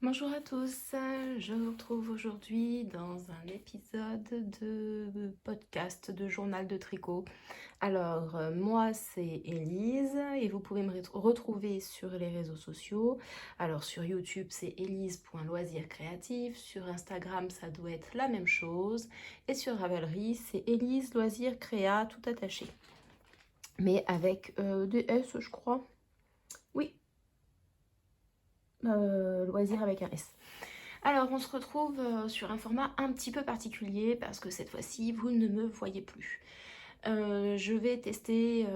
Bonjour à tous, je vous retrouve aujourd'hui dans un épisode de podcast de journal de tricot. Alors, moi c'est Élise et vous pouvez me retrouver sur les réseaux sociaux. Alors sur YouTube c'est élise.loisirs sur Instagram ça doit être la même chose et sur Ravelry c'est Élise Loisirs Créa tout attaché. Mais avec des S je crois. Oui, loisirs avec un S. Alors, on se retrouve sur un format un petit peu particulier parce que cette fois-ci, vous ne me voyez plus. Je vais tester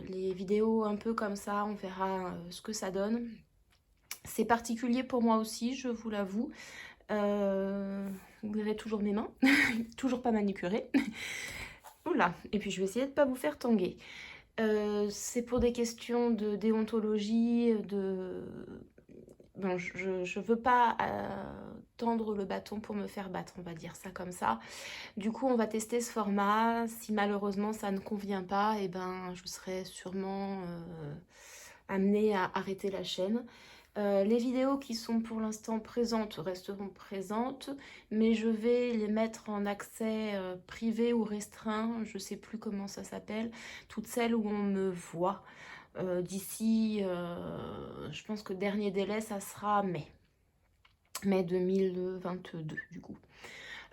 les vidéos un peu comme ça, on verra ce que ça donne. C'est particulier pour moi aussi, je vous l'avoue. Vous verrez toujours mes mains, toujours pas manucurées. Oula, et puis je vais essayer de ne pas vous faire tanguer. C'est pour des questions de déontologie, de bon, je veux pas tendre le bâton pour me faire battre, on va dire ça comme ça. Du coup, on va tester ce format. Si malheureusement ça ne convient pas, et ben, je serai sûrement amenée à arrêter la chaîne. Les vidéos qui sont pour l'instant présentes resteront présentes, mais je vais les mettre en accès privé ou restreint, je sais plus comment ça s'appelle, toutes celles où on me voit. D'ici, je pense que dernier délai, ça sera mai 2022 du coup.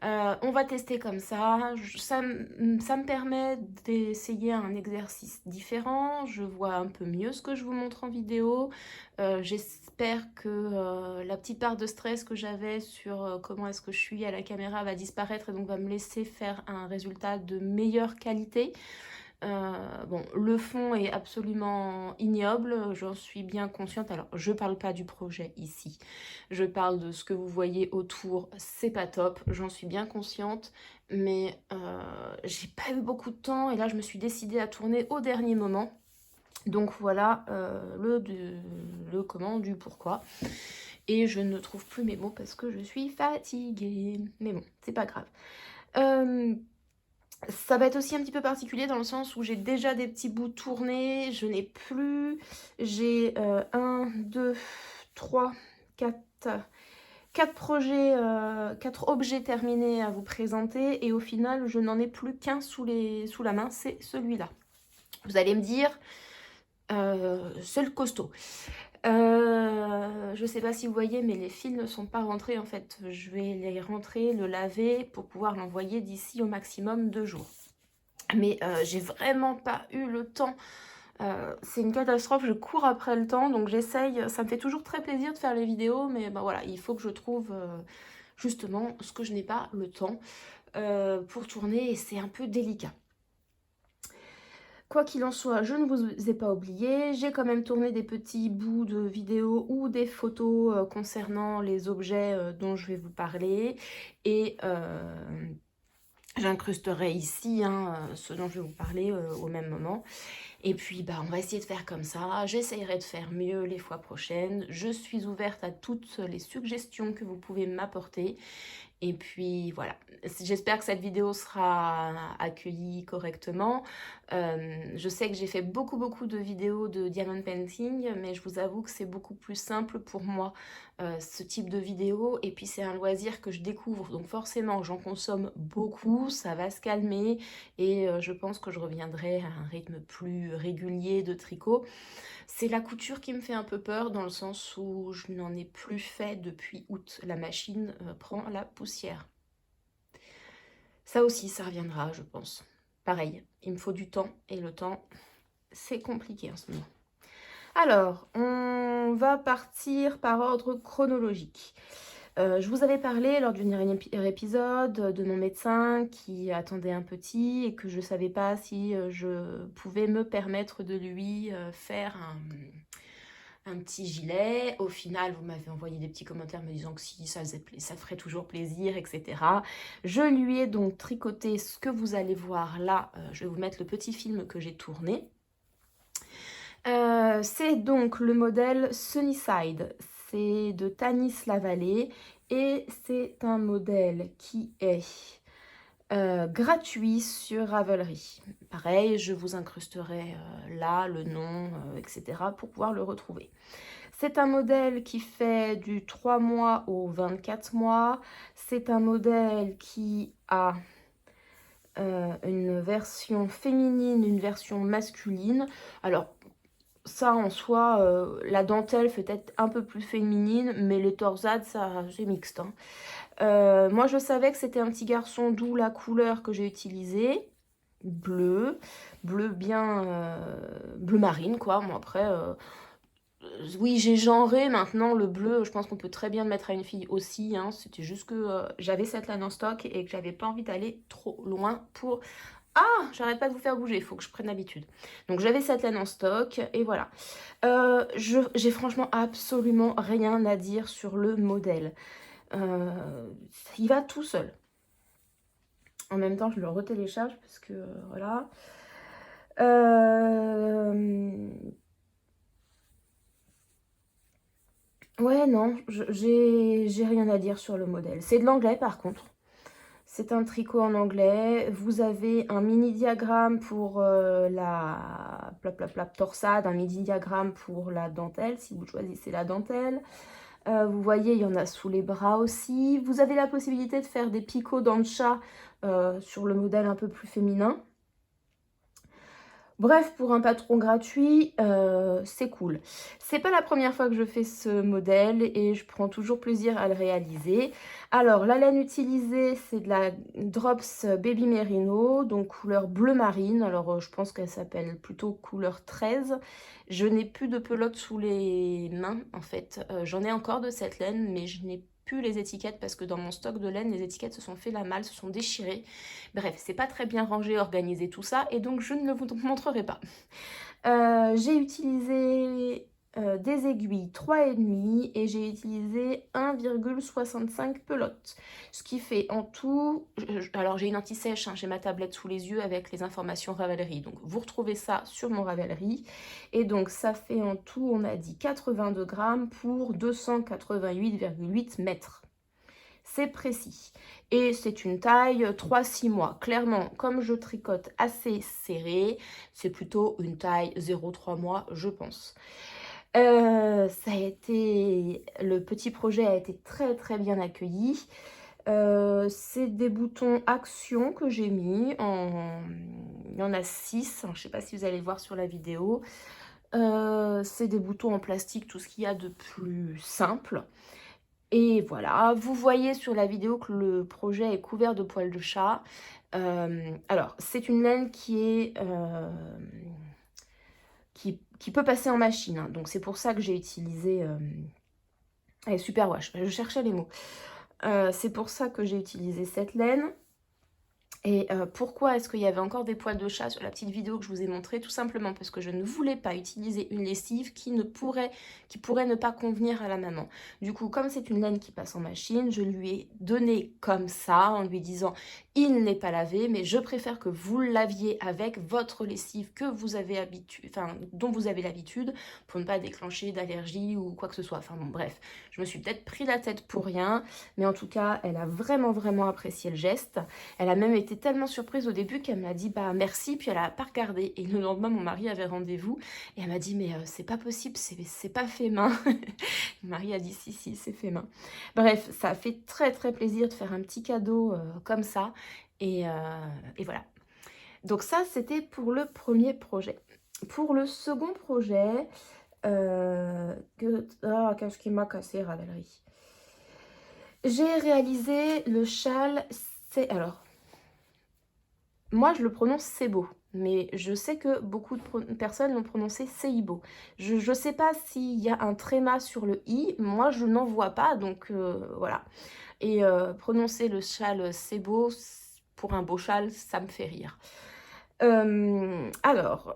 On va tester comme ça. Ça me permet d'essayer un exercice différent. Je vois un peu mieux ce que je vous montre en vidéo. J'espère que la petite part de stress que j'avais sur comment est-ce que je suis à la caméra va disparaître et donc va me laisser faire un résultat de meilleure qualité. Bon, le fond est absolument ignoble, j'en suis bien consciente. Alors, je parle pas du projet ici, je parle de ce que vous voyez autour, c'est pas top, j'en suis bien consciente, mais j'ai pas eu beaucoup de temps et là, je me suis décidée à tourner au dernier moment. Donc voilà le comment, du pourquoi. Et je ne trouve plus mes mots parce que je suis fatiguée. Mais bon, c'est pas grave. Ça va être aussi un petit peu particulier dans le sens où j'ai déjà des petits bouts tournés, je n'ai plus, j'ai 1, 2, 3, 4 projets, 4 objets terminés à vous présenter et au final je n'en ai plus qu'un sous la main, c'est celui-là. Vous allez me dire, c'est le costaud. Je sais pas si vous voyez, mais les fils ne sont pas rentrés en fait. Je vais les rentrer, le laver pour pouvoir l'envoyer d'ici au maximum 2 jours. Mais j'ai vraiment pas eu le temps. C'est une catastrophe, je cours après le temps, donc j'essaye. Ça me fait toujours très plaisir de faire les vidéos, mais ben voilà, il faut que je trouve justement ce que je n'ai pas le temps pour tourner et c'est un peu délicat. Quoi qu'il en soit, je ne vous ai pas oublié, j'ai quand même tourné des petits bouts de vidéos ou des photos concernant les objets dont je vais vous parler et j'incrusterai ici ce dont je vais vous parler au même moment. Et puis, bah, on va essayer de faire comme ça. J'essayerai de faire mieux les fois prochaines. Je suis ouverte à toutes les suggestions que vous pouvez m'apporter. Et puis, voilà. J'espère que cette vidéo sera accueillie correctement. Je sais que j'ai fait beaucoup de vidéos de diamond painting, mais je vous avoue que c'est beaucoup plus simple pour moi, ce type de vidéo. Et puis, c'est un loisir que je découvre. Donc, forcément, j'en consomme beaucoup. Ça va se calmer. Et je pense que je reviendrai à un rythme plus régulier de tricot. C'est la couture qui me fait un peu peur dans le sens où je n'en ai plus fait depuis août. La machine prend la poussière. Ça aussi, ça reviendra, je pense. Pareil, il me faut du temps et le temps, c'est compliqué en ce moment. Alors, on va partir par ordre chronologique. Je vous avais parlé lors du dernier épisode de mon médecin qui attendait un petit et que je ne savais pas si je pouvais me permettre de lui faire un petit gilet. Au final, vous m'avez envoyé des petits commentaires me disant que si, ça ferait toujours plaisir, etc. Je lui ai donc tricoté ce que vous allez voir là. Je vais vous mettre le petit film que j'ai tourné. C'est donc le modèle Sunnyside. C'est de Tanis Lavallée et c'est un modèle qui est gratuit sur Ravelry. Pareil, je vous incrusterai là le nom, etc. pour pouvoir le retrouver. C'est un modèle qui fait du 3 mois au 24 mois. C'est un modèle qui a une version féminine, une version masculine. Alors, ça en soi, la dentelle fait être un peu plus féminine, mais les torsades, ça c'est mixte, hein. Moi, je savais que c'était un petit garçon, d'où la couleur que j'ai utilisée. Bleu, bleu bien, bleu marine, quoi. Bon, après, oui, j'ai genré maintenant le bleu. Je pense qu'on peut très bien le mettre à une fille aussi, hein. C'était juste que j'avais cette laine en stock et que j'avais pas envie d'aller trop loin pour... Ah, j'arrête pas de vous faire bouger, il faut que je prenne l'habitude. Donc j'avais cette laine en stock et voilà. J'ai franchement absolument rien à dire sur le modèle. Il va tout seul. En même temps, je le retélécharge parce que voilà. Ouais, non, j'ai rien à dire sur le modèle. C'est de l'anglais par contre. C'est un tricot en anglais. Vous avez un mini diagramme pour la torsade, un mini diagramme pour la dentelle, si vous choisissez la dentelle. Vous voyez, il y en a sous les bras aussi. Vous avez la possibilité de faire des picots dans le chat sur le modèle un peu plus féminin. Bref, pour un patron gratuit, c'est cool. C'est pas la première fois que je fais ce modèle et je prends toujours plaisir à le réaliser. Alors, la laine utilisée, c'est de la Drops Baby Merino, donc couleur bleu marine. Alors, je pense qu'elle s'appelle plutôt couleur 13. Je n'ai plus de pelote sous les mains, en fait. J'en ai encore de cette laine, mais je n'ai plus les étiquettes parce que dans mon stock de laine, les étiquettes se sont fait la malle, se sont déchirées. Bref, c'est pas très bien rangé, organisé tout ça, et donc je ne le vous montrerai pas. J'ai utilisé des aiguilles 3,5 et j'ai utilisé 1,65 pelote. Ce qui fait en tout... Alors j'ai une anti-sèche, hein, j'ai ma tablette sous les yeux avec les informations Ravelry. Donc vous retrouvez ça sur mon Ravelry. Et donc ça fait en tout, on a dit 82 grammes pour 288,8 mètres. C'est précis. Et c'est une taille 3-6 mois. Clairement, comme je tricote assez serré, c'est plutôt une taille 0,3 mois, je pense. Ça a été... Le petit projet a été très très bien accueilli. C'est des boutons action que j'ai mis. Il y en a 6. Je ne sais pas si vous allez le voir sur la vidéo. C'est des boutons en plastique, tout ce qu'il y a de plus simple. Et voilà, vous voyez sur la vidéo que le projet est couvert de poils de chat. Alors, c'est une laine qui est... qui peut passer en machine, hein. Donc c'est pour ça que j'ai utilisé... Elle est super wash, je cherchais les mots. C'est pour ça que j'ai utilisé cette laine. Et pourquoi est-ce qu'il y avait encore des poils de chat sur la petite vidéo que je vous ai montrée? Tout simplement parce que je ne voulais pas utiliser une lessive qui pourrait ne pas convenir à la maman. Du coup, comme c'est une laine qui passe en machine, je lui ai donné comme ça en lui disant « il n'est pas lavé, mais je préfère que vous le laviez avec votre lessive que vous avez dont vous avez l'habitude pour ne pas déclencher d'allergie ou quoi que ce soit. » Enfin bon, bref, je me suis peut-être pris la tête pour rien, mais en tout cas, elle a vraiment, vraiment apprécié le geste. Elle a même été tellement surprise au début qu'elle m'a dit bah merci, puis elle a pas regardé. Et le lendemain, mon mari avait rendez-vous et elle m'a dit mais c'est pas possible, c'est pas fait main. Mon mari a dit si, c'est fait main. Bref, ça a fait très très plaisir de faire un petit cadeau comme ça. Et voilà. Donc ça, c'était pour le premier projet. Pour le second projet, qu'est-ce qui m'a cassé, Ravelry? J'ai réalisé le châle, alors, moi, je le prononce Sebo, mais je sais que beaucoup de personnes l'ont prononcé Seibo. Je ne sais pas s'il y a un tréma sur le i, moi je n'en vois pas, donc voilà. Et prononcer le châle Sebo, pour un beau châle, ça me fait rire. Alors,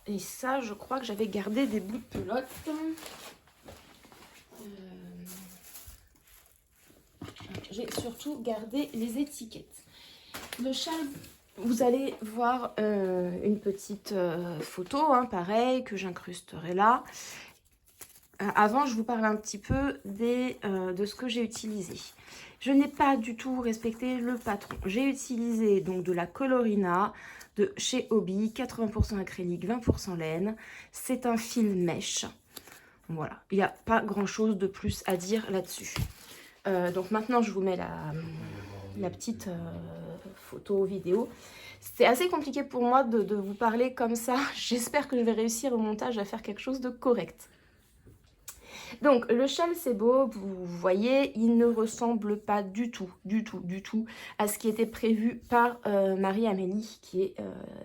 et ça, je crois que j'avais gardé des bouts de pelote. J'ai surtout gardé les étiquettes. Le châle... Vous allez voir une petite photo, hein, pareil, que j'incrusterai là. Avant, je vous parle un petit peu de ce que j'ai utilisé. Je n'ai pas du tout respecté le patron. J'ai utilisé donc de la Colorina de chez Hobby, 80% acrylique, 20% laine. C'est un fil mèche. Voilà, il n'y a pas grand-chose de plus à dire là-dessus. Donc maintenant, je vous mets la petite photo vidéo. C'est assez compliqué pour moi de vous parler comme ça. J'espère que je vais réussir au montage à faire quelque chose de correct. Donc, le châle, c'est beau, vous voyez, il ne ressemble pas du tout à ce qui était prévu par Marie-Amélie, qui est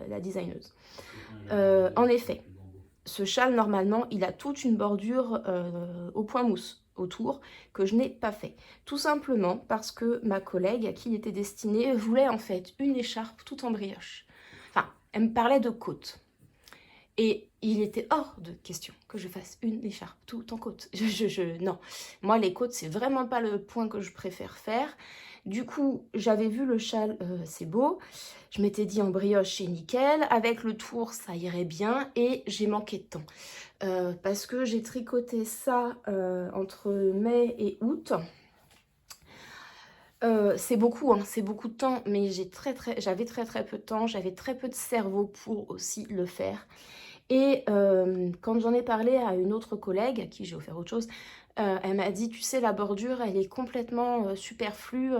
la designeuse. En effet, ce châle, normalement, il a toute une bordure au point mousse autour que je n'ai pas fait. Tout simplement parce que ma collègue à qui il était destiné voulait en fait une écharpe tout en brioche. Enfin, elle me parlait de côte. Et il était hors de question que je fasse une écharpe tout en côte. Non, moi les côtes c'est vraiment pas le point que je préfère faire. Du coup, j'avais vu le châle, c'est beau. Je m'étais dit en brioche c'est nickel. Avec le tour ça irait bien et j'ai manqué de temps. Parce que j'ai tricoté ça entre mai et août. C'est beaucoup, hein, c'est beaucoup de temps, mais j'avais très peu de temps, j'avais très peu de cerveau pour aussi le faire. Et quand j'en ai parlé à une autre collègue, à qui j'ai offert autre chose, elle m'a dit, tu sais, la bordure, elle est complètement superflue,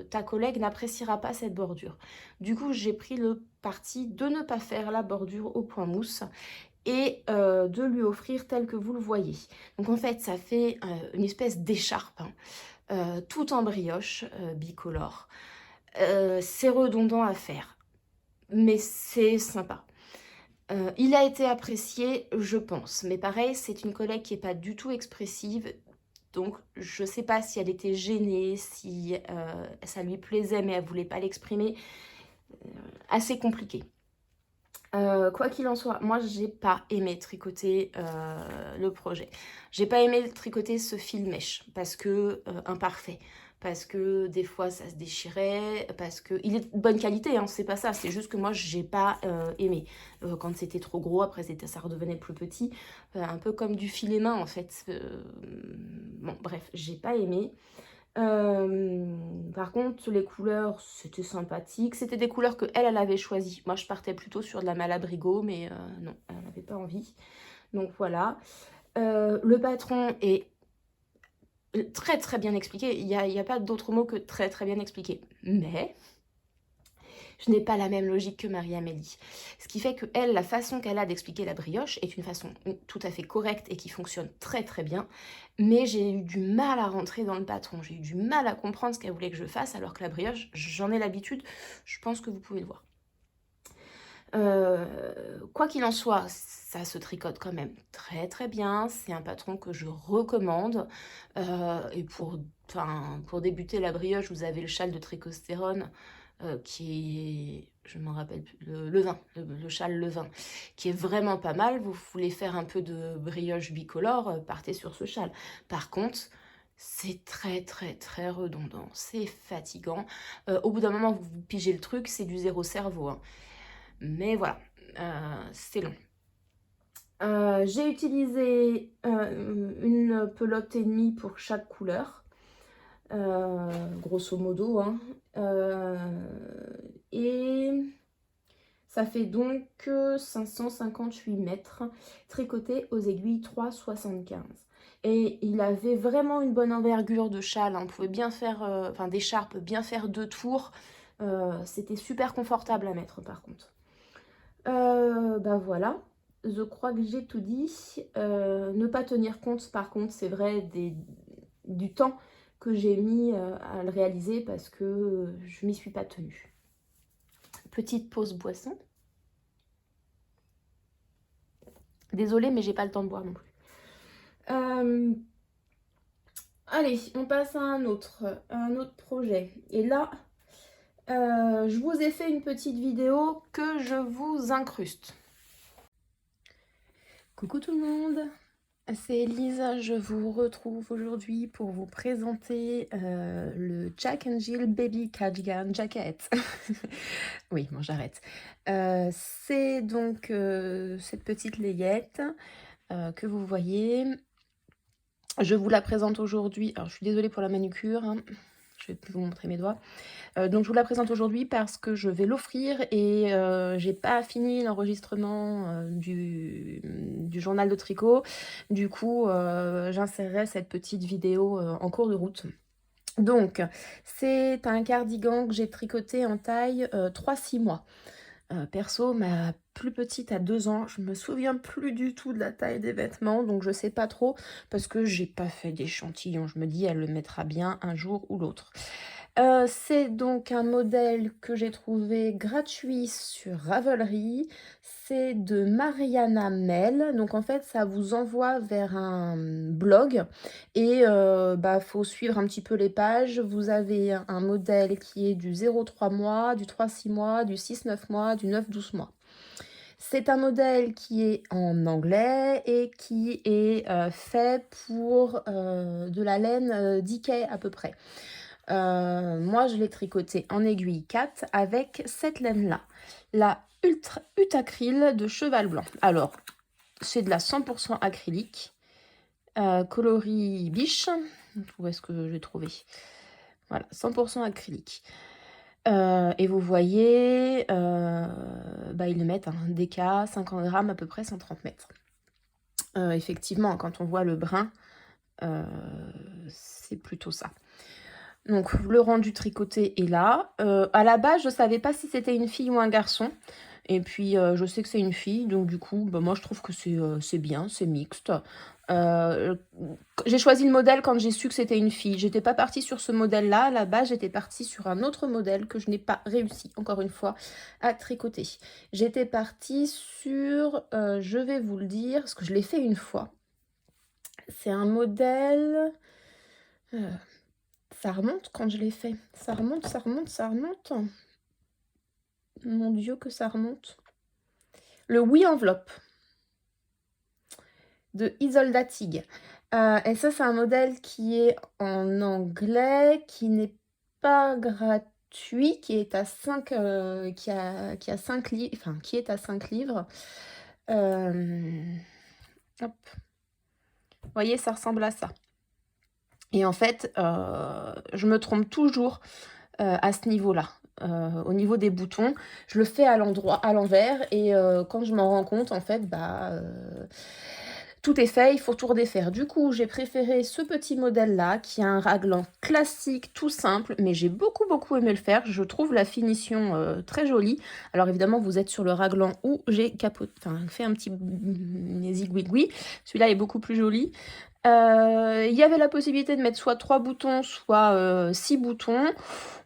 ta collègue n'appréciera pas cette bordure. Du coup, j'ai pris le parti de ne pas faire la bordure au point mousse et de lui offrir tel que vous le voyez. Donc en fait, ça fait une espèce d'écharpe, hein, tout en brioche, bicolore. C'est redondant à faire, mais c'est sympa. Il a été apprécié, je pense. Mais pareil, c'est une collègue qui n'est pas du tout expressive. Donc, je ne sais pas si elle était gênée, si ça lui plaisait, mais elle ne voulait pas l'exprimer. Assez compliqué. Quoi qu'il en soit, moi, j'ai pas aimé tricoter le projet. J'ai pas aimé tricoter ce fil mèche parce que imparfait. Parce que des fois ça se déchirait, parce que il est de bonne qualité, hein, c'est pas ça, c'est juste que moi j'ai pas aimé. Quand c'était trop gros, après ça redevenait plus petit, un peu comme du filet main en fait. Bon bref, j'ai pas aimé. Par contre, les couleurs, c'était sympathique. C'était des couleurs que elle avait choisies. Moi, je partais plutôt sur de la Malabrigo, mais non, elle n'avait pas envie. Donc voilà. Le patron est très bien expliqué. Il y a pas d'autre mot que très bien expliqué. Mais je n'ai pas la même logique que Marie-Amélie. Ce qui fait que elle, la façon qu'elle a d'expliquer la brioche est une façon tout à fait correcte et qui fonctionne très bien. Mais j'ai eu du mal à rentrer dans le patron. J'ai eu du mal à comprendre ce qu'elle voulait que je fasse, alors que la brioche, j'en ai l'habitude. Je pense que vous pouvez le voir. Quoi qu'il en soit, ça se tricote quand même très bien. C'est un patron que je recommande. Et pour débuter la brioche, vous avez le châle de Tricostérone qui est, je m'en rappelle plus, le châle levain, qui est vraiment pas mal. Vous voulez faire un peu de brioche bicolore, partez sur ce châle. Par contre, c'est très redondant, c'est fatigant. Au bout d'un moment, vous pigez le truc, c'est du zéro cerveau, hein. Mais voilà, c'est long. J'ai utilisé une pelote et demie pour chaque couleur, grosso modo, hein. Et ça fait donc 558 mètres tricotés aux aiguilles 3,75. Et il avait vraiment une bonne envergure de châle, hein. On pouvait bien faire, enfin d'écharpe, bien faire 2 tours. C'était super confortable à mettre par contre. Bah voilà, je crois que j'ai tout dit. Ne pas tenir compte, par contre, c'est vrai, du temps que j'ai mis à le réaliser parce que je m'y suis pas tenue. Petite pause boisson. Désolée, mais j'ai pas le temps de boire non plus. Allez, on passe à un autre projet. Et là, je vous ai fait une petite vidéo que je vous incruste. Coucou tout le monde, c'est Elise, je vous retrouve aujourd'hui pour vous présenter le Jack and Jill Baby Cardigan Jacket. Oui, bon j'arrête. C'est donc cette petite layette que vous voyez. Je vous la présente aujourd'hui, alors je suis désolée pour la manucure, hein. Je vais vous montrer mes doigts. Donc je vous la présente aujourd'hui parce que je vais l'offrir et j'ai pas fini l'enregistrement du du journal de tricot. Du coup, j'insérerai cette petite vidéo en cours de route. Donc, c'est un cardigan que j'ai tricoté en taille 3-6 mois. Perso, ma plus petite a 2 ans, je me souviens plus du tout de la taille des vêtements, donc je sais pas trop, parce que j'ai pas fait d'échantillon. Je me dis, elle le mettra bien un jour ou l'autre. C'est donc un modèle que j'ai trouvé gratuit sur Ravelry. C'est de Mariana Mel. Donc en fait, ça vous envoie vers un blog et faut suivre un petit peu les pages. Vous avez un modèle qui est du 0,3 mois, du 3,6 mois, du 6,9 mois, du 9,12 mois. C'est un modèle qui est en anglais et qui est fait pour de la laine d'Ikea à peu près. Moi, je l'ai tricoté en aiguille 4 avec cette laine-là, la Ultra Utacryl de Cheval Blanc. Alors, c'est de la 100% acrylique, coloris biche. Où est-ce que j'ai trouvé? Voilà, 100% acrylique. Et vous voyez, ils le mettent, DK, 50 grammes, à peu près 130 mètres. Effectivement, quand on voit le brin, c'est plutôt ça. Donc, le rendu tricoté est là. À la base, je ne savais pas si c'était une fille ou un garçon. Et puis, je sais que c'est une fille. Donc, du coup, moi, je trouve que c'est bien, c'est mixte. J'ai choisi le modèle quand j'ai su que c'était une fille. J'étais pas partie sur ce modèle-là. À la base, j'étais partie sur un autre modèle que je n'ai pas réussi, encore une fois, à tricoter. J'étais partie sur, je vais vous le dire, parce que je l'ai fait une fois. C'est un modèle... ça remonte quand je l'ai fait. Ça remonte, ça remonte, ça remonte. Mon Dieu, que ça remonte. Le Oui Enveloppe de Isolda Tig. Et ça, c'est un modèle qui est en anglais, qui n'est pas gratuit, qui est à 5 qui a 5 livres, enfin qui est à 5 livres. Hop. Vous voyez, ça ressemble à ça. Et en fait, je me trompe toujours à ce niveau-là. Au niveau des boutons, je le fais à l'envers, et quand je m'en rends compte, en fait, tout est fait, il faut tout redéfaire. Du coup, j'ai préféré ce petit modèle-là, qui a un raglan classique, tout simple, mais j'ai beaucoup aimé le faire. Je trouve la finition très jolie. Alors évidemment, vous êtes sur le raglan où j'ai fait un petit zigouigoui. Celui-là est beaucoup plus joli. Il y avait la possibilité de mettre soit 3 boutons, soit 6 boutons.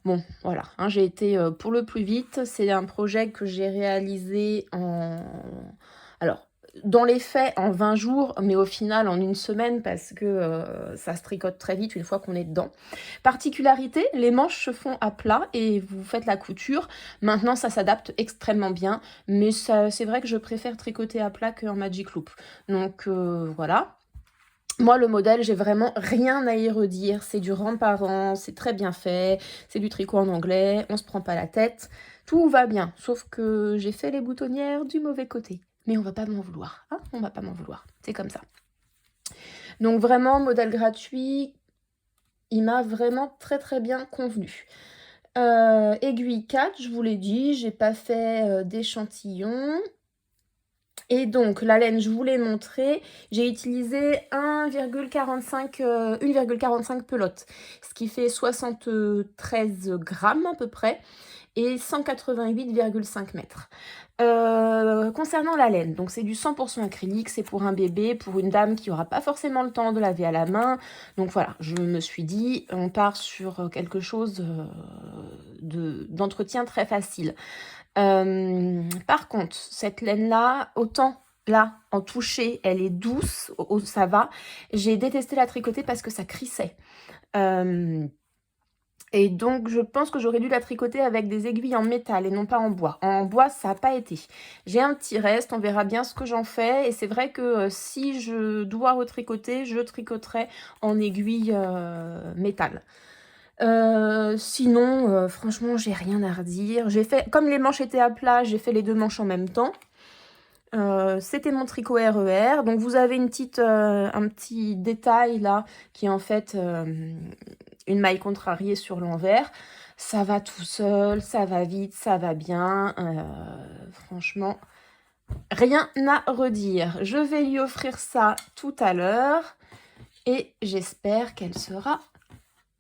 Bon, voilà, j'ai été pour le plus vite. C'est un projet que j'ai réalisé alors, dans les faits, en 20 jours, mais au final, en 1 semaine, parce que ça se tricote très vite une fois qu'on est dedans. Particularité, les manches se font à plat et vous faites la couture. Maintenant, ça s'adapte extrêmement bien, mais c'est vrai que je préfère tricoter à plat qu'en Magic Loop. Donc, voilà. Moi, le modèle, j'ai vraiment rien à y redire. C'est du rang par rang, c'est très bien fait, c'est du tricot en anglais, on se prend pas la tête. Tout va bien, sauf que j'ai fait les boutonnières du mauvais côté. Mais on va pas m'en vouloir, on va pas m'en vouloir, c'est comme ça. Donc vraiment, modèle gratuit, il m'a vraiment très bien convenu. Aiguille 4, je vous l'ai dit, j'ai pas fait d'échantillon. Et donc, la laine, je vous l'ai montré, j'ai utilisé 1,45 pelote, ce qui fait 73 grammes à peu près, et 188,5 mètres. Concernant la laine, donc c'est du 100% acrylique, c'est pour un bébé, pour une dame qui n'aura pas forcément le temps de laver à la main. Donc voilà, je me suis dit, on part sur quelque chose d'entretien très facile. Par contre, cette laine-là, autant là, en toucher, elle est douce, ça va. J'ai détesté la tricoter parce que ça crissait. Et donc, je pense que j'aurais dû la tricoter avec des aiguilles en métal et non pas en bois. En bois, ça n'a pas été. J'ai un petit reste, on verra bien ce que j'en fais. Et c'est vrai que si je dois retricoter, je tricoterai en aiguille métal. Sinon, franchement, j'ai rien à redire. J'ai fait, comme les manches étaient à plat, j'ai fait les 2 manches en même temps. C'était mon tricot RER. Donc vous avez un petit détail là, qui est en fait une maille contrariée sur l'envers. Ça va tout seul, ça va vite, ça va bien. Franchement, Rien à redire. Je vais lui offrir ça tout à l'heure et j'espère qu'elle sera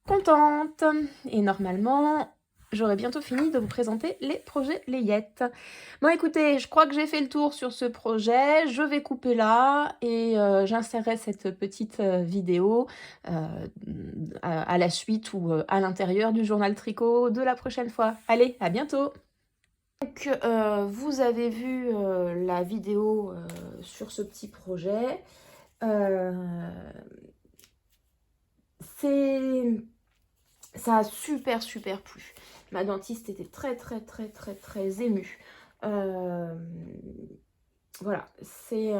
contente. Et normalement, j'aurai bientôt fini de vous présenter les projets Layette. Bon, écoutez, je crois que j'ai fait le tour sur ce projet. Je vais couper là et j'insérerai cette petite vidéo à la suite ou à l'intérieur du journal tricot de la prochaine fois. Allez, à bientôt! Donc, vous avez vu la vidéo sur ce petit projet. Ça a super plu. Ma dentiste était très émue. Voilà, c'est...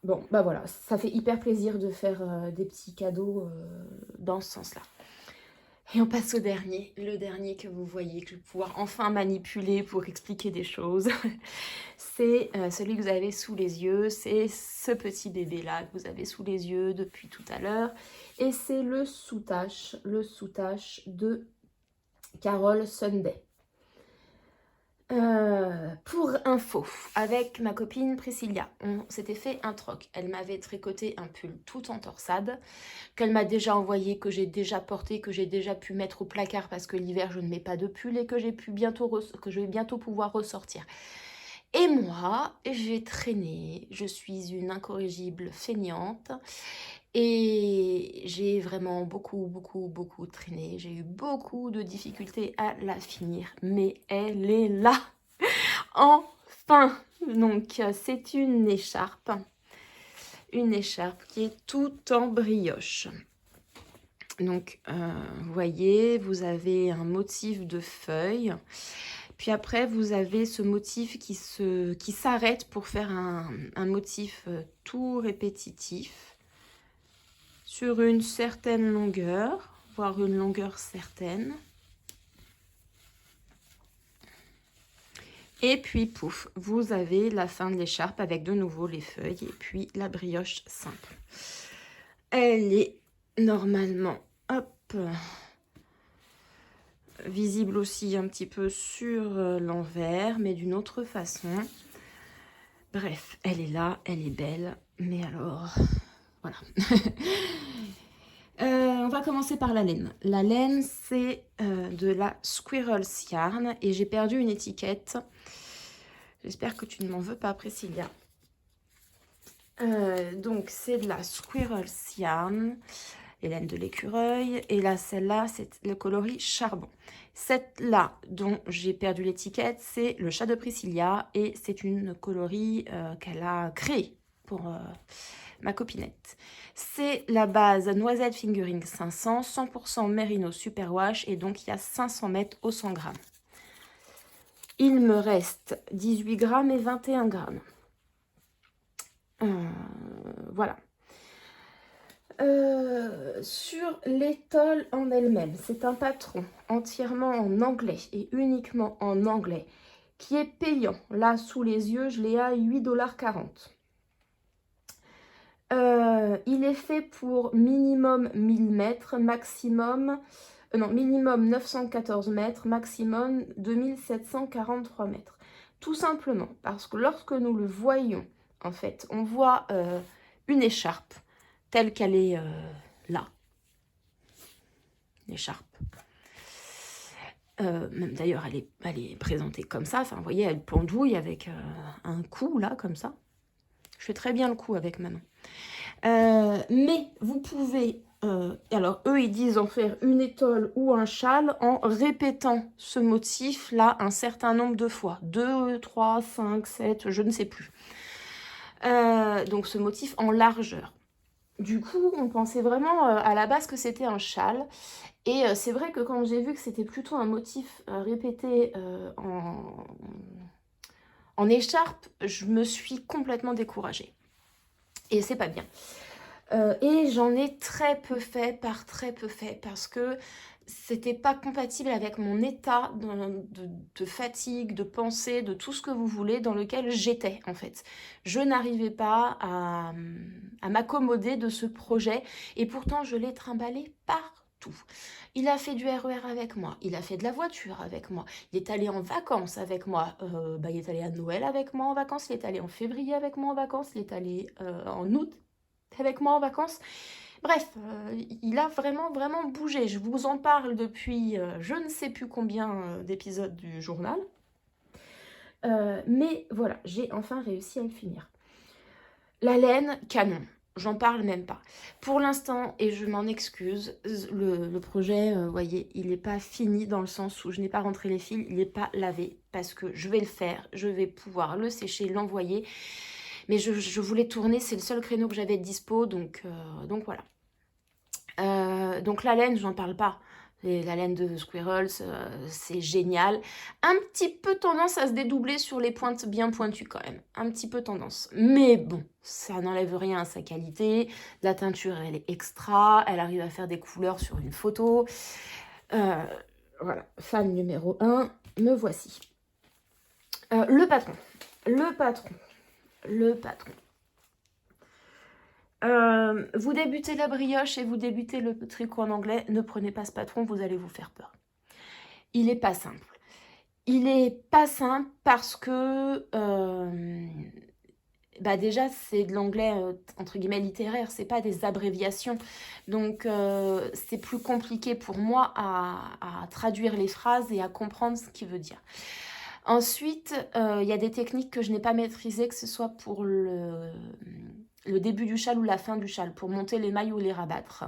Bon, bah voilà, ça fait hyper plaisir de faire des petits cadeaux dans ce sens-là. Et on passe au dernier, le dernier que vous voyez, que je vais pouvoir enfin manipuler pour expliquer des choses. C'est celui que vous avez sous les yeux, c'est ce petit bébé-là que vous avez sous les yeux depuis tout à l'heure. Et c'est le sous-tache de Carole Sunday. Pour info, avec ma copine Priscilla, on s'était fait un troc. Elle m'avait tricoté un pull tout en torsade, qu'elle m'a déjà envoyé, que j'ai déjà porté, que j'ai déjà pu mettre au placard parce que l'hiver je ne mets pas de pull et que je vais bientôt pouvoir ressortir. Et moi, j'ai traîné, je suis une incorrigible feignante et j'ai vraiment beaucoup traîné. J'ai eu beaucoup de difficultés à la finir, mais elle est là, enfin. Donc c'est une écharpe qui est tout en brioche. Donc vous voyez, vous avez un motif de feuille. Puis après, vous avez ce motif qui s'arrête pour faire un motif tout répétitif sur une certaine longueur, voire une longueur certaine. Et puis, pouf, vous avez la fin de l'écharpe avec de nouveau les feuilles et puis la brioche simple. Elle est normalement, hop, visible aussi un petit peu sur l'envers, mais d'une autre façon. Bref, elle est là, elle est belle, mais alors, voilà. On va commencer par la laine. La laine, c'est de la Squirrels Yarn, et j'ai perdu une étiquette. J'espère que tu ne m'en veux pas, Priscilla. Donc, c'est de la Squirrels Yarn, les laines de l'écureuil, et là, celle-là, c'est le coloris charbon. Cette-là, dont j'ai perdu l'étiquette, c'est le chat de Priscilla, et c'est une coloris qu'elle a créée pour ma copinette. C'est la base Noisette Fingering 500, 100% Merino Superwash, et donc il y a 500 mètres au 100 grammes. Il me reste 18 grammes et 21 grammes. Voilà. Sur l'étole en elle-même, c'est un patron entièrement en anglais et uniquement en anglais qui est payant. Là, sous les yeux, je l'ai à 8,40 $. Il est fait pour minimum 1000 mètres, maximum... minimum 914 mètres, maximum 2743 mètres. Tout simplement parce que lorsque nous le voyons, en fait, on voit une écharpe telle qu'elle est là. Une écharpe. Même d'ailleurs, elle est présentée comme ça. Enfin, vous voyez, elle pendouille avec un cou là, comme ça. Je fais très bien le cou avec Manon. Mais vous pouvez... alors, eux, ils disent en faire une étole ou un châle en répétant ce motif-là un certain nombre de fois. 2, 3, 5, 7, je ne sais plus. Donc, ce motif en largeur. Du coup, on pensait vraiment à la base que c'était un châle. Et c'est vrai que quand j'ai vu que c'était plutôt un motif répété en écharpe, je me suis complètement découragée. Et c'est pas bien. Et j'en ai très peu fait parce que c'était pas compatible avec mon état de fatigue, de pensée, de tout ce que vous voulez dans lequel j'étais en fait. Je n'arrivais pas à m'accommoder de ce projet et pourtant je l'ai trimballé partout. tout. Il a fait du RER avec moi, il a fait de la voiture avec moi, il est allé en vacances avec moi, il est allé à Noël avec moi en vacances, il est allé en février avec moi en vacances, il est allé en août avec moi en vacances. Bref, il a vraiment, vraiment bougé. Je vous en parle depuis je ne sais plus combien d'épisodes du journal. Mais voilà, j'ai enfin réussi à le finir. La laine, canon. J'en parle même pas. Pour l'instant, et je m'en excuse, le projet, vous voyez, il n'est pas fini dans le sens où je n'ai pas rentré les fils, il n'est pas lavé. Parce que je vais le faire, je vais pouvoir le sécher, l'envoyer. Mais je voulais tourner, c'est le seul créneau que j'avais de dispo, donc voilà. Donc la laine, j'en parle pas. Et la laine de Squirrels, c'est génial. Un petit peu tendance à se dédoubler sur les pointes bien pointues quand même. Un petit peu tendance. Mais bon, ça n'enlève rien à sa qualité. La teinture, elle est extra. Elle arrive à faire des couleurs sur une photo. Voilà, fan numéro 1, me voici. Le patron. Vous débutez la brioche et vous débutez le tricot en anglais, ne prenez pas ce patron, vous allez vous faire peur. Il n'est pas simple. Il n'est pas simple parce que déjà c'est de l'anglais entre guillemets littéraire, c'est pas des abréviations. Donc c'est plus compliqué pour moi à traduire les phrases et à comprendre ce qu'il veut dire. Ensuite, il y a des techniques que je n'ai pas maîtrisées, que ce soit pour le début du châle ou la fin du châle, pour monter les mailles ou les rabattre.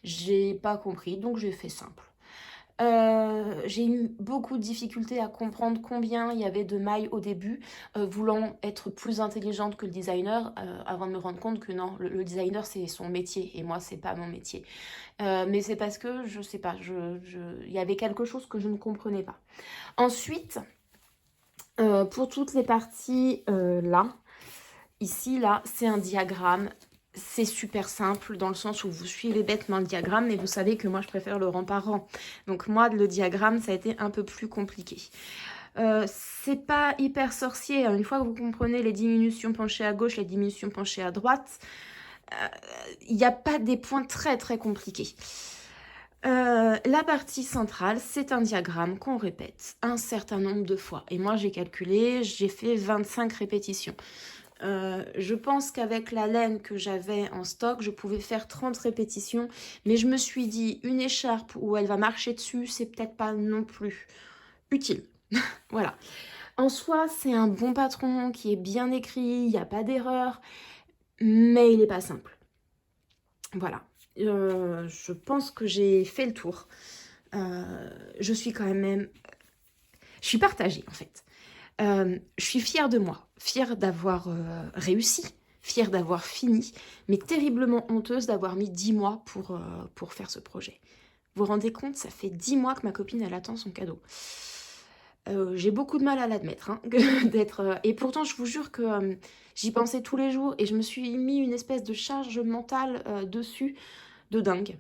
J'ai pas compris, donc j'ai fait simple. J'ai eu beaucoup de difficultés à comprendre combien il y avait de mailles au début, voulant être plus intelligente que le designer, avant de me rendre compte que non, le designer c'est son métier et moi c'est pas mon métier. Mais c'est parce que, je sais pas, il y avait quelque chose que je ne comprenais pas. Ensuite, pour toutes les parties là, ici, là, c'est un diagramme. C'est super simple dans le sens où vous suivez bêtement le diagramme, mais vous savez que moi, je préfère le rang par rang. Donc moi, le diagramme, ça a été un peu plus compliqué. C'est pas hyper sorcier. Une fois que vous comprenez les diminutions penchées à gauche, les diminutions penchées à droite, il n'y a pas des points très très compliqués. La partie centrale, c'est un diagramme qu'on répète un certain nombre de fois. Et moi, j'ai calculé, j'ai fait 25 répétitions. Je pense qu'avec la laine que j'avais en stock, je pouvais faire 30 répétitions. Mais je me suis dit, une écharpe où elle va marcher dessus, c'est peut-être pas non plus utile. Voilà. En soi, c'est un bon patron qui est bien écrit, il n'y a pas d'erreur, mais il n'est pas simple. Voilà. Je pense que j'ai fait le tour. Je suis quand même... Je suis partagée, en fait. Je suis fière de moi, fière d'avoir réussi, fière d'avoir fini, mais terriblement honteuse d'avoir mis 10 mois pour faire ce projet. Vous vous rendez compte, ça fait 10 mois que ma copine, elle attend son cadeau. J'ai beaucoup de mal à l'admettre, hein, et pourtant, je vous jure que j'y pensais tous les jours et je me suis mis une espèce de charge mentale dessus de dingue.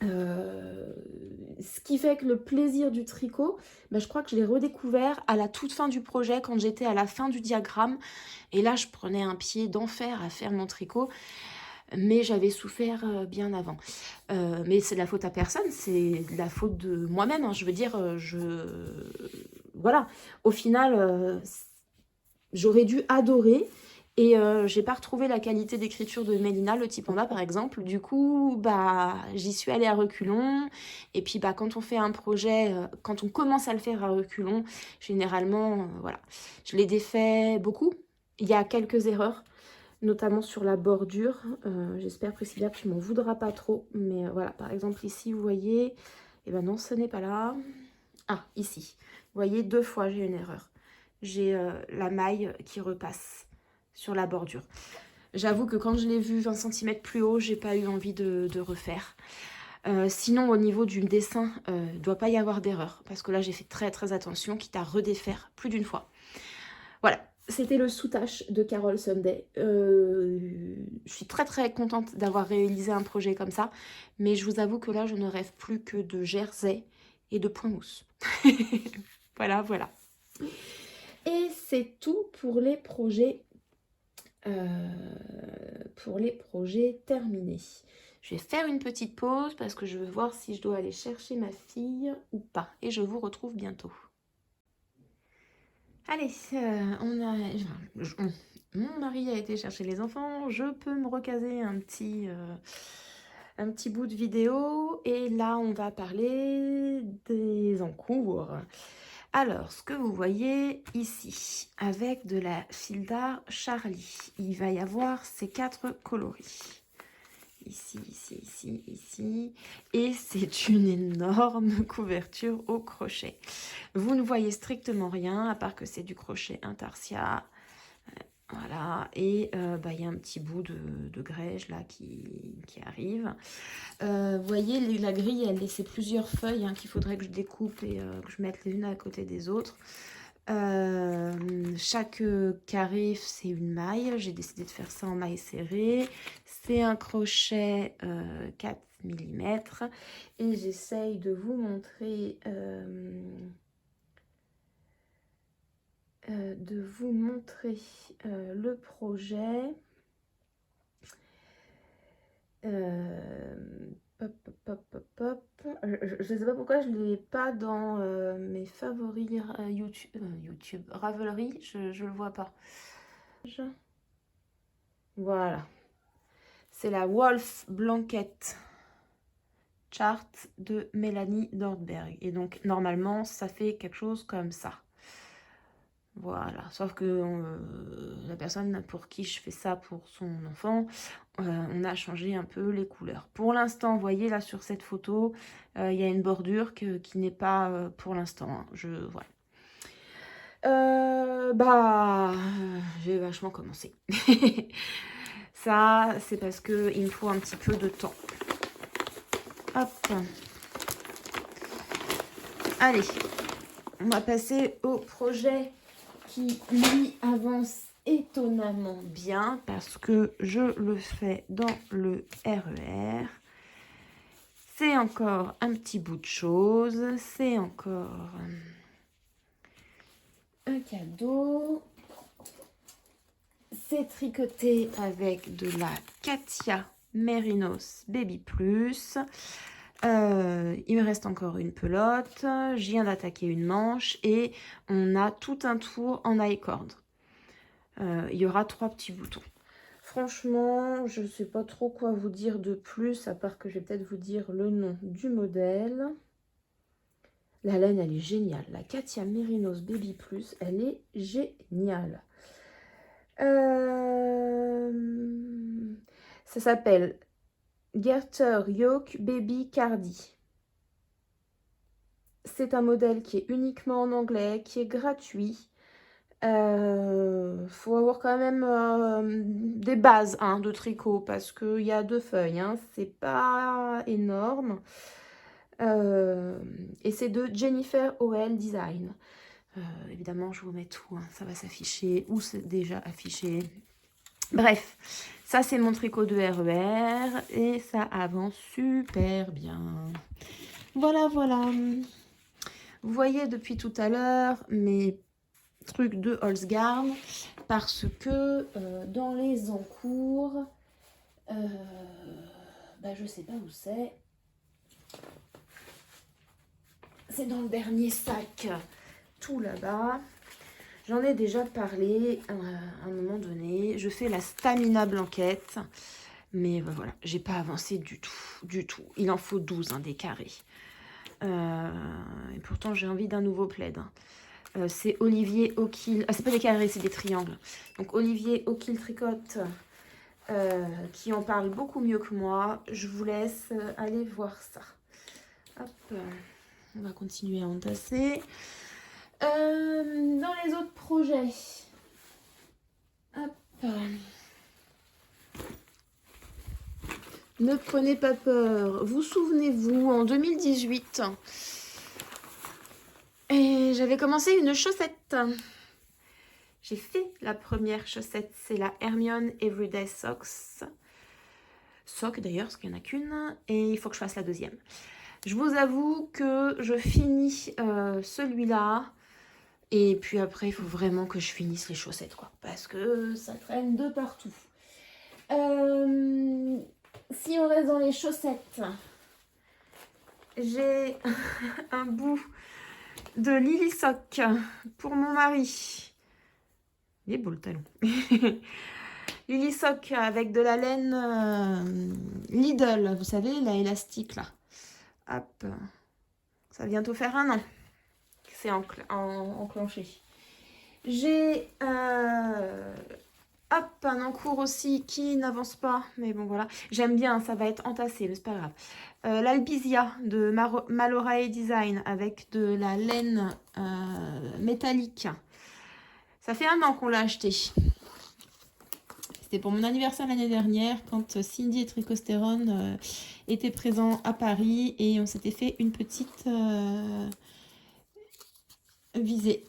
Ce qui fait que le plaisir du tricot, je crois que je l'ai redécouvert à la toute fin du projet, quand j'étais à la fin du diagramme. Et là, je prenais un pied d'enfer à faire mon tricot, mais j'avais souffert bien avant. Mais c'est de la faute à personne, c'est de la faute de moi-même, hein. Je veux dire, voilà. Au final, j'aurais dû adorer. Et j'ai pas retrouvé la qualité d'écriture de Mélina, le petit panda par exemple. Du coup, j'y suis allée à reculons. Et puis quand on fait un projet, quand on commence à le faire à reculons, généralement, voilà. Je l'ai défait beaucoup. Il y a quelques erreurs, notamment sur la bordure. J'espère, Priscilla, que tu m'en voudras pas trop. Mais voilà, par exemple ici, vous voyez, et ben non, ce n'est pas là. Ah, ici. Vous voyez, 2 fois, j'ai une erreur. J'ai la maille qui repasse sur la bordure. J'avoue que quand je l'ai vu 20 cm plus haut, j'ai pas eu envie de refaire. Sinon, au niveau du dessin, il ne doit pas y avoir d'erreur, parce que là, j'ai fait très très attention, quitte à redéfaire plus d'une fois. Voilà, c'était le sous-tâche de Carole Sunday. Je suis très très contente d'avoir réalisé un projet comme ça, mais je vous avoue que là, je ne rêve plus que de jersey et de point mousse. Voilà, voilà. Et c'est tout pour les projets pour les projets terminés. Je vais faire une petite pause parce que je veux voir si je dois aller chercher ma fille ou pas. Et je vous retrouve bientôt. Allez, mon mari a été chercher les enfants. Je peux me recaser un petit bout de vidéo. Et là, on va parler des encours. Alors, ce que vous voyez ici, avec de la fil d'art Charlie, il va y avoir ces 4 coloris. Ici, ici, ici, ici. Et c'est une énorme couverture au crochet. Vous ne voyez strictement rien, à part que c'est du crochet intarsia. Voilà, et il y a un petit bout de grège là qui arrive. Vous voyez, la grille, elle laissait plusieurs feuilles qu'il faudrait que je découpe et que je mette les unes à côté des autres. Chaque carré, c'est une maille. J'ai décidé de faire ça en maille serrée. C'est un crochet 4 mm. Et j'essaye de vous montrer... le projet. Hop, hop, hop, hop. Je ne sais pas pourquoi je ne l'ai pas dans mes favoris YouTube. Ravelry, je ne le vois pas. Voilà. C'est la Wolf Blanket Chart de Mélanie Nordberg. Et donc, normalement, ça fait quelque chose comme ça. Voilà, sauf que la personne pour qui je fais ça pour son enfant, on a changé un peu les couleurs. Pour l'instant, vous voyez là sur cette photo, il y a une bordure qui n'est pas pour l'instant. Voilà. J'ai vachement commencé. Ça, c'est parce qu'il me faut un petit peu de temps. Hop. Allez, on va passer au projet qui, lui, avance étonnamment bien parce que je le fais dans le RER. C'est encore un petit bout de chose. C'est encore un cadeau. C'est tricoté avec de la Katia Merinos Baby Plus. Il me reste encore une pelote, je viens d'attaquer une manche et on a tout un tour en I-cord. Il y aura 3 petits boutons. Franchement, je ne sais pas trop quoi vous dire de plus, à part que je vais peut-être vous dire le nom du modèle. La laine, elle est géniale. La Katia Merinos Baby Plus, elle est géniale. Ça s'appelle Garter Yoke Baby Cardi. C'est un modèle qui est uniquement en anglais, qui est gratuit. Faut avoir quand même des bases de tricot parce qu'il y a 2 feuilles. C'est pas énorme. Et c'est de Jennifer Howell Design. Évidemment, je vous mets tout. Ça va s'afficher ou c'est déjà affiché. Bref, ça c'est mon tricot de RER et ça avance super bien. Voilà, voilà. Vous voyez depuis tout à l'heure mes trucs de Holzgarn parce que dans les encours, je sais pas où c'est. C'est dans le dernier sac, tout là-bas. J'en ai déjà parlé à un moment donné. Je fais la Stamina Blanquette. Mais voilà, j'ai pas avancé du tout. Il en faut 12 des carrés. Et pourtant, j'ai envie d'un nouveau plaid. C'est Olivier O'Kill. Ah, c'est pas des carrés, c'est des triangles. Donc, Olivier O'Kill Tricote qui en parle beaucoup mieux que moi. Je vous laisse aller voir ça. Hop, on va continuer à entasser. Dans les autres projets, hop. Ne prenez pas peur. Vous souvenez-vous, en 2018, et j'avais commencé une chaussette. J'ai fait la première chaussette, c'est la Hermione Everyday Socks. Sock d'ailleurs, parce qu'il n'y en a qu'une, et il faut que je fasse la deuxième. Je vous avoue que je finis celui-là. Et puis après, il faut vraiment que je finisse les chaussettes, quoi. Parce que ça traîne de partout. Si on reste dans les chaussettes, j'ai un bout de Lily Sock pour mon mari. Il est beau le talon. Lily Sock avec de la laine Lidl, vous savez, la élastique là. Hop, ça va bientôt faire 1 an que c'est enclenché. J'ai hop, un encours aussi qui n'avance pas, mais bon voilà. J'aime bien, ça va être entassé, mais c'est pas grave. L'Albizia de Malorae Design avec de la laine métallique. Ça fait 1 an qu'on l'a acheté. C'était pour mon anniversaire l'année dernière quand Cindy et Tricostérone étaient présents à Paris et on s'était fait une petite virée,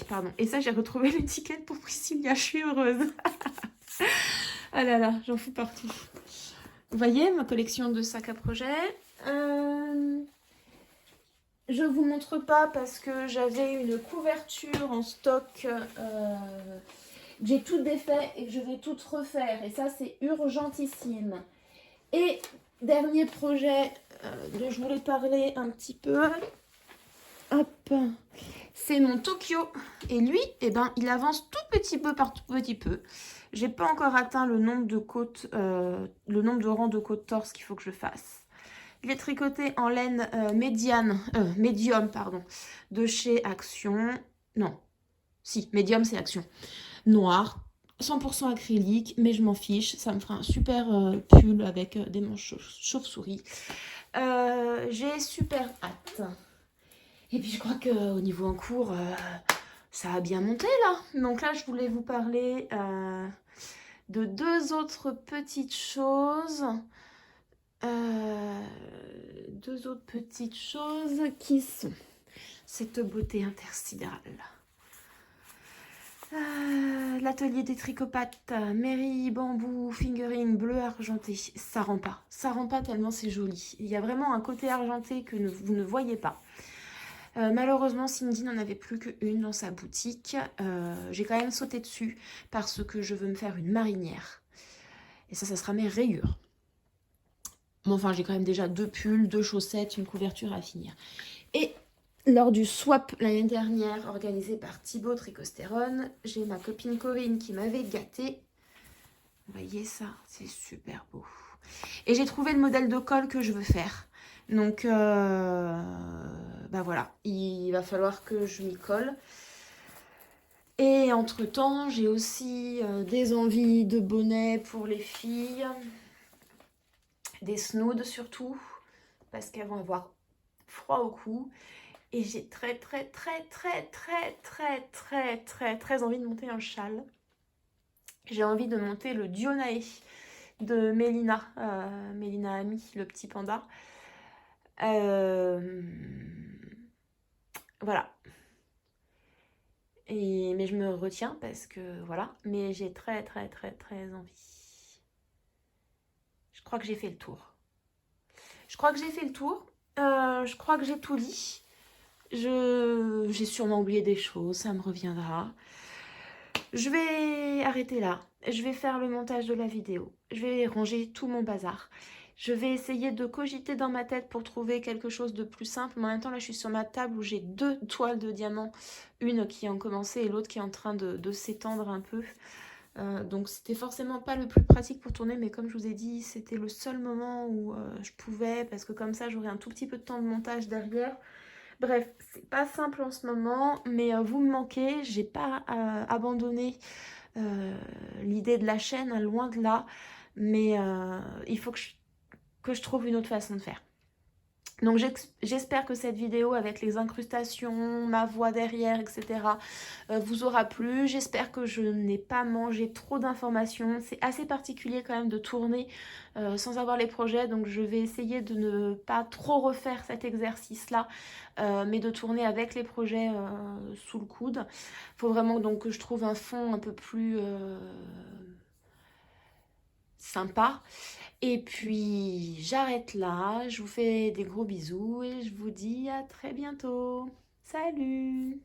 pardon. Et ça, j'ai retrouvé l'étiquette pour Priscilla, je suis heureuse. Ah là là, j'en fous partout. Vous voyez ma collection de sacs à projet. Je vous montre pas parce que j'avais une couverture en stock. J'ai tout défait et que je vais tout refaire. Et ça, c'est urgentissime. Et dernier projet dont je voulais parler un petit peu. Hop, c'est mon Tokyo. Et lui, eh ben, il avance tout petit peu par tout petit peu. J'ai pas encore atteint le nombre de côtes, le nombre de rangs de côtes torse qu'il faut que je fasse. Il est tricoté en laine médium, pardon, de chez Action. Non, si, médium c'est Action. Noir, 100% acrylique, mais je m'en fiche. Ça me fera un super pull avec des manches chauve-souris. J'ai super hâte. Et puis je crois qu'au niveau en cours, ça a bien monté là. Donc là, je voulais vous parler de 2 autres petites choses. 2 autres petites choses qui sont cette beauté intersidérale. L'atelier des tricopathes, Mairie, bambou, fingering, bleu argenté. Ça rend pas tellement c'est joli. Il y a vraiment un côté argenté que vous ne voyez pas. Malheureusement, Cindy n'en avait plus qu'une dans sa boutique. J'ai quand même sauté dessus parce que je veux me faire une marinière. Et ça sera mes rayures. Mais enfin, j'ai quand même déjà 2 pulls, 2 chaussettes, une couverture à finir. Et lors du swap l'année dernière, organisé par Thibaut Tricostérone, j'ai ma copine Corinne qui m'avait gâtée. Vous voyez ça, c'est super beau. Et j'ai trouvé le modèle de col que je veux faire. Donc, bah voilà, il va falloir que je m'y colle. Et entre-temps, j'ai aussi des envies de bonnets pour les filles. Des snoods surtout, parce qu'elles vont avoir froid au cou. Et j'ai très envie de monter un châle. J'ai envie de monter le Dionae de Mélina, Mélina Ami, le petit panda. Voilà. Mais je me retiens parce que voilà. Mais j'ai très envie. Je crois que j'ai fait le tour. Je crois que j'ai tout dit. J'ai sûrement oublié des choses, ça me reviendra. Je vais arrêter là. Je vais faire le montage de la vidéo. Je vais ranger tout mon bazar. Je vais essayer de cogiter dans ma tête pour trouver quelque chose de plus simple. Mais en même temps, là, je suis sur ma table où j'ai 2 toiles de diamants. Une qui a commencé et l'autre qui est en train de s'étendre un peu. Donc, c'était forcément pas le plus pratique pour tourner. Mais comme je vous ai dit, c'était le seul moment où je pouvais. Parce que comme ça, j'aurais un tout petit peu de temps de montage derrière. Bref, c'est pas simple en ce moment, mais vous me manquez. J'ai pas abandonné l'idée de la chaîne, hein, loin de là. Mais il faut que je trouve une autre façon de faire. Donc j'espère que cette vidéo avec les incrustations, ma voix derrière, etc. Vous aura plu. J'espère que je n'ai pas mangé trop d'informations. C'est assez particulier quand même de tourner sans avoir les projets. Donc je vais essayer de ne pas trop refaire cet exercice-là, mais de tourner avec les projets sous le coude. Il faut vraiment donc que je trouve un fond un peu plus sympa. Et puis j'arrête là, je vous fais des gros bisous et je vous dis à très bientôt. Salut!